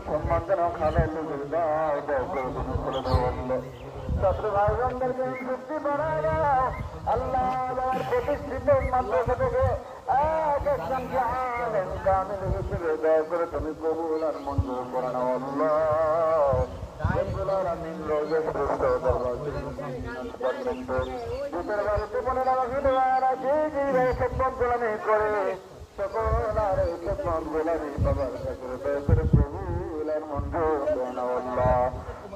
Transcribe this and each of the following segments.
সম্মান যেন খালে লুকিয়ে দাও, দয়া করে তুমি খুলে দাও আল্লাহ। ছাত্র ভাই বোনদেরকে মুক্তি বানায় দাও আল্লাহ। আমার প্রতিষ্ঠিত মাদ্রাসা থেকে এক একজনকে আলেম কামিল হিসেবে দয়া করে তুমি কবুল আর মঞ্জুর করে নাও আল্লাহ। রব্বুল আলামিন রোজা শ্রেষ্ঠ দরবার থেকে ভিতরে বাড়িতে মনে রাখি দেওয়ার আছে যে খেদমত গোলামি করে সকল আর খেদমত গোলামি বাবার কাছে দয়া করে কবুল আর মঞ্জুর করে নাও আল্লাহ।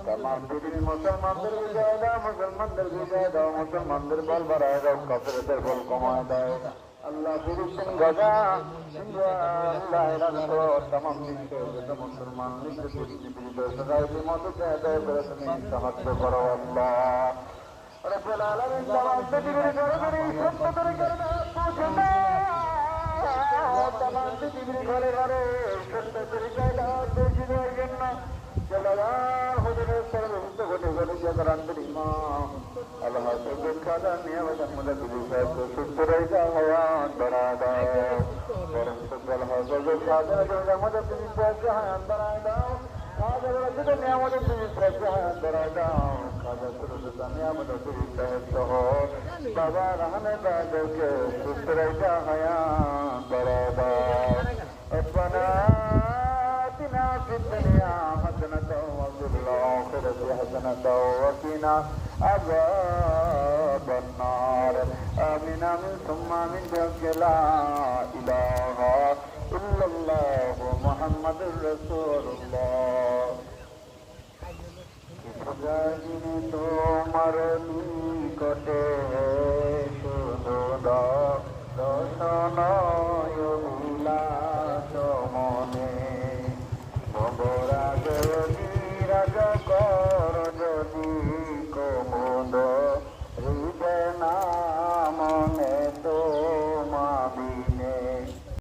तमाम पृथ्वी मुसलमानদের বিজয় দাও, মুসলমানদের বিজয় দাও, মুসলমানদের বল বাড়ায় দাও, কাফেরদের বল কমায় দাও আল্লাহ। ফিলিস্তিন গাজা আল্লাহ এলান করো तमाम বিশ্বের যত মুসলমান নির্যাতিত সোসাইটির মতো দয়া করে তুমি সাহায্য করো আল্লাহ। রব্বুল আলামিন तमाम পৃথিবীর ঘরে ঘরে সত্য তরিকার দাওয়াত পৌঁছে দাও। तमाम পৃথিবীর ঘরে ঘরে সত্য তরিকার দাওয়াত পৌঁছে দেওয়ার জন্য জলালার হুজুরের সর্বভূত ঘটে ঘটে জাগরান্তের ইমাম আল্লাহ সুবহান খাজা নিয়ামত আহমদ বিবি সাহেব সুস্থ রয়েছে হায়াত বাড়ায় দাও। বরং সুবহান হযরত খাজা নিয়ামত বিবি সাহেবকে হায়াত বাড়ায় দাও। খাজা রশিদ নিয়ামত বিবি সাহেবকে হায়াত বাড়ায় দাও। খাজা সুরত নিয়ামত বিবি সাহেব সহ বাবা রহমে বাদকে সুস্থ রয়েছে হায়াত বাড়ায় দাও। রব্বানা آتنا في الدنيا حسنة وفي الآخرة حسنة وقنا عذاب النار آمين آمين ثم آمين بحق لا إله إلا الله محمد رسول الله জানি তোমার নিকটে শুধু দর্শন